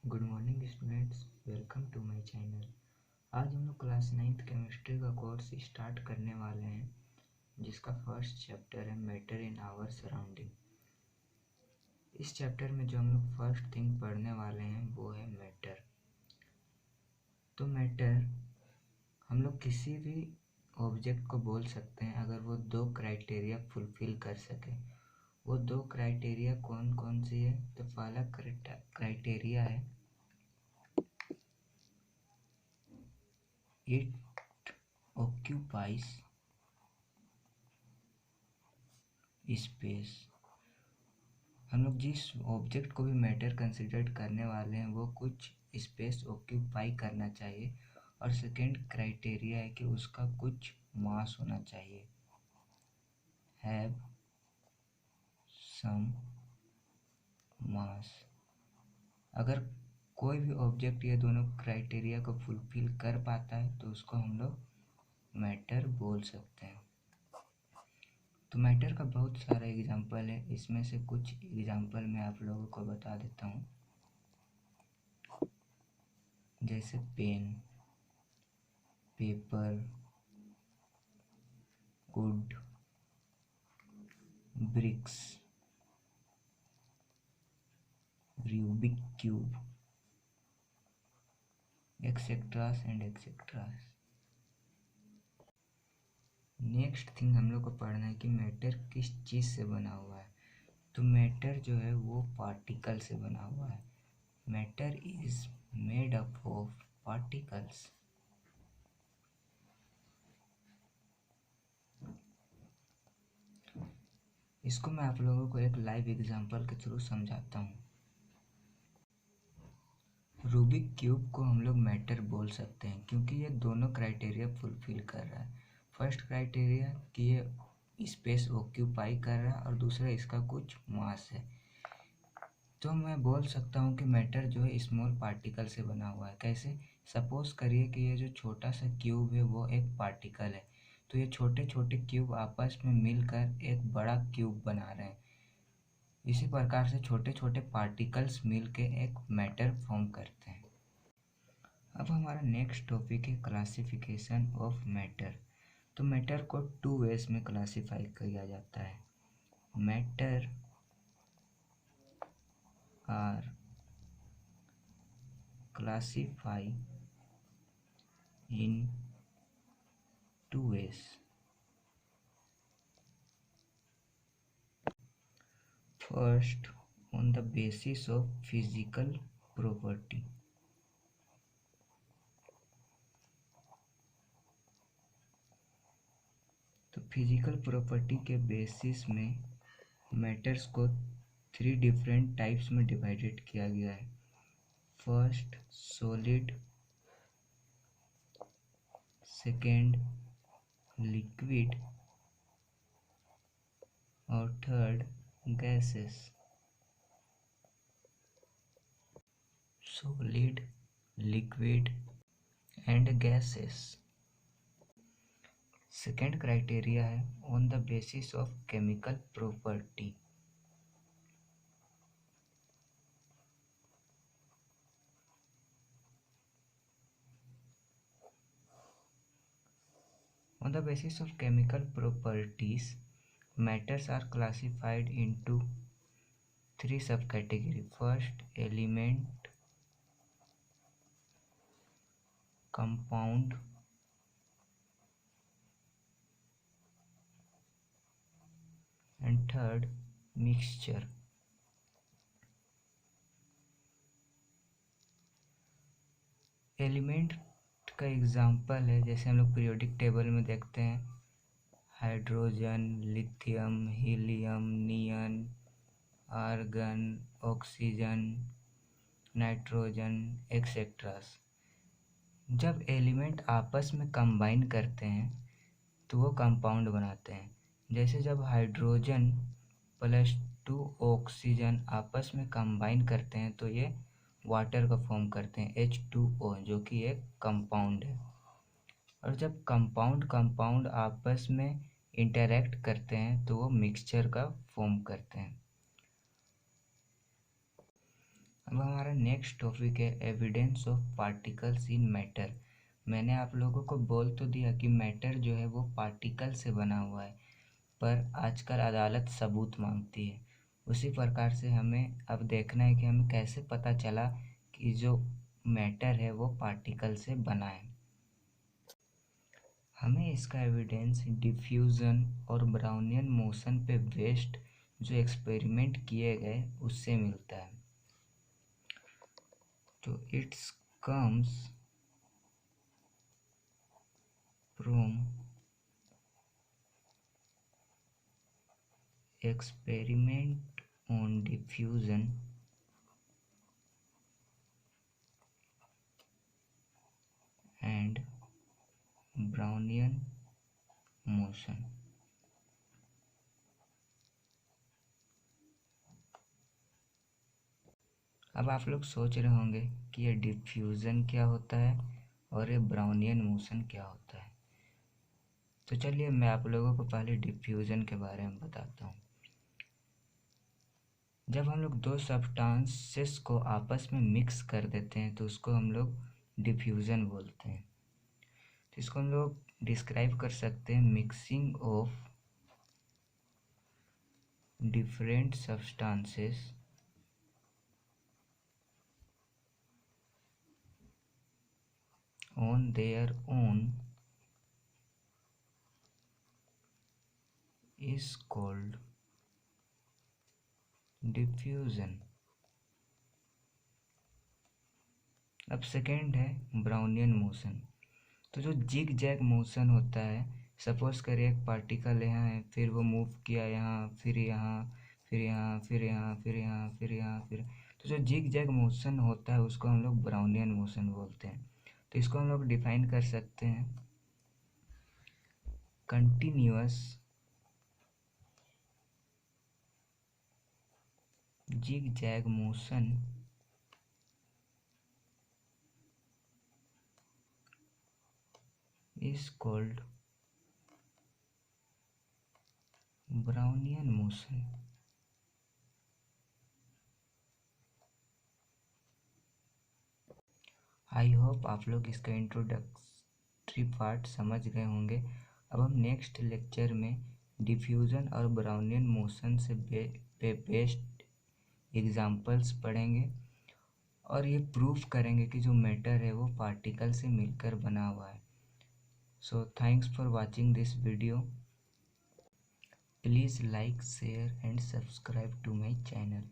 Good morning students, welcome to my channel. आज हम लोग क्लास 9th केमिस्ट्री का कोर्स स्टार्ट करने वाले हैं, जिसका फर्स्ट चैप्टर है मैटर इन आवर सराउंडिंग। इस चैप्टर में जो हम लोग फर्स्ट थिंग पढ़ने वाले हैं वो है मैटर। तो मैटर हम लोग किसी भी ऑब्जेक्ट को बोल सकते हैं अगर वो दो क्राइटेरिया फुलफिल कर सके। वो दो क्राइटेरिया कौन कौन सी है? तो पहला क्राइटेरिया है it occupies space। हम लोग जिस ऑब्जेक्ट को भी मैटर कंसिडर करने वाले हैं वो कुछ स्पेस ऑक्यूपाई करना चाहिए। और सेकेंड क्राइटेरिया है कि उसका कुछ मास होना चाहिए, हैव सम मास। अगर कोई भी ऑब्जेक्ट ये दोनों क्राइटेरिया को फुलफिल कर पाता है तो उसको हम लोग मैटर बोल सकते हैं। तो मैटर का बहुत सारा एग्जाम्पल है, इसमें से कुछ एग्जाम्पल मैं आप लोगों को बता देता हूँ। जैसे pen, paper, wood, bricks, Rubik cube, etceteras and etceteras. Next thing हम लोग को पढ़ना है कि मैटर किस चीज़ से बना हुआ है। तो मैटर जो है वो पार्टिकल से बना हुआ है। Matter is made up of particles. इसको मैं आप लोगों को एक लाइव एग्जांपल के थ्रू समझाता हूँ। रूबिक क्यूब को हम लोग मैटर बोल सकते हैं क्योंकि ये दोनों क्राइटेरिया फुलफिल कर रहा है। फर्स्ट क्राइटेरिया कि ये स्पेस ऑक्यूपाई कर रहा है और दूसरा इसका कुछ मास है। तो मैं बोल सकता हूँ कि मैटर जो है स्मॉल पार्टिकल से बना हुआ है। कैसे? सपोज करिए कि ये जो छोटा सा क्यूब है वो एक पार्टिकल है, तो ये छोटे छोटे क्यूब आपस में मिलकर एक बड़ा क्यूब बना रहे हैं। इसी प्रकार से छोटे छोटे पार्टिकल्स मिलके एक मैटर फॉर्म करते हैं। अब हमारा नेक्स्ट टॉपिक है क्लासिफिकेशन ऑफ मैटर। तो मैटर को टू वेज में क्लासिफाई किया जाता है। Matter are classify in two ways. First, on the basis of physical property। तो फिजिकल प्रॉपर्टी के बेसिस में मैटर्स को थ्री डिफरेंट टाइप्स में डिवाइडेड किया गया है। फर्स्ट सॉलिड, सेकेंड लिक्विड और third gases. Solid, liquid and gases. Second criteria है on the basis of chemical property. On the basis of chemical properties, matters are classified into three subcategories. First, element, compound and third, mixture। Element का example है, जैसे हम लोग periodic table में देखते हैं, hydrogen, lithium, helium, नियन, argon, oxygen, nitrogen, etceteras. जब element आपस में कंबाइन करते हैं तो वो कंपाउंड बनाते हैं। जैसे जब हाइड्रोजन प्लस 2 ऑक्सीजन आपस में कंबाइन करते हैं तो ये वाटर का फॉर्म करते हैं, H2O, जो कि एक कंपाउंड है। और जब कंपाउंड कंपाउंड आपस में इंटरैक्ट करते हैं तो वो मिक्सचर का फॉर्म करते हैं। अब हमारा नेक्स्ट टॉपिक है evidence of particles in matter. मैंने आप लोगों को बोल तो दिया कि मैटर जो है वो पार्टिकल से बना हुआ है, पर आजकल अदालत सबूत मांगती है। उसी प्रकार से हमें अब देखना है कि हमें कैसे पता चला कि जो मैटर है वो पार्टिकल से बना है। हमें इसका एविडेंस डिफ्यूज़न और ब्राउनियन मोशन पे बेस्ड जो एक्सपेरिमेंट किए गए उससे मिलता है। तो it's comes from experiment on diffusion and Brownian motion। अब आप लोग सोच रहे होंगे कि ये डिफ्यूज़न क्या होता है और ये ब्राउनियन मोशन क्या होता है। तो चलिए मैं आप लोगों को पहले डिफ्यूज़न के बारे में बताता हूँ। जब हम लोग दो सब्सटेंसेस को आपस में मिक्स कर देते हैं तो उसको हम लोग डिफ्यूज़न बोलते हैं। तो इसको हम लोग डिस्क्राइब कर सकते हैं mixing of different substances on their own is called diffusion। अब सेकेंड है ब्राउनियन मोशन। तो जो जिग जैग मोशन होता है, सपोज करिए एक पार्टिकल यहाँ है, फिर वो मूव किया यहाँ, फिर यहाँ, फिर यहाँ, फिर यहाँ, फिर यहाँ, फिर यहाँ, फिर, तो जो जिग जैग मोशन होता है उसको हम लोग ब्राउनियन मोशन बोलते हैं। तो इसको हम लोग डिफाइन कर सकते हैं continuous zig zag motion is called Brownian motion। I hope आप लोग इसका इंट्रोडक्टरी पार्ट समझ गए होंगे। अब हम नेक्स्ट लेक्चर में डिफ्यूज़न और ब्राउनियन मोशन से बेस्ड एग्जांपल्स पढ़ेंगे और ये प्रूफ करेंगे कि जो मैटर है वो पार्टिकल से मिलकर बना हुआ है। So thanks for watching this video. Please like, share and subscribe to my channel.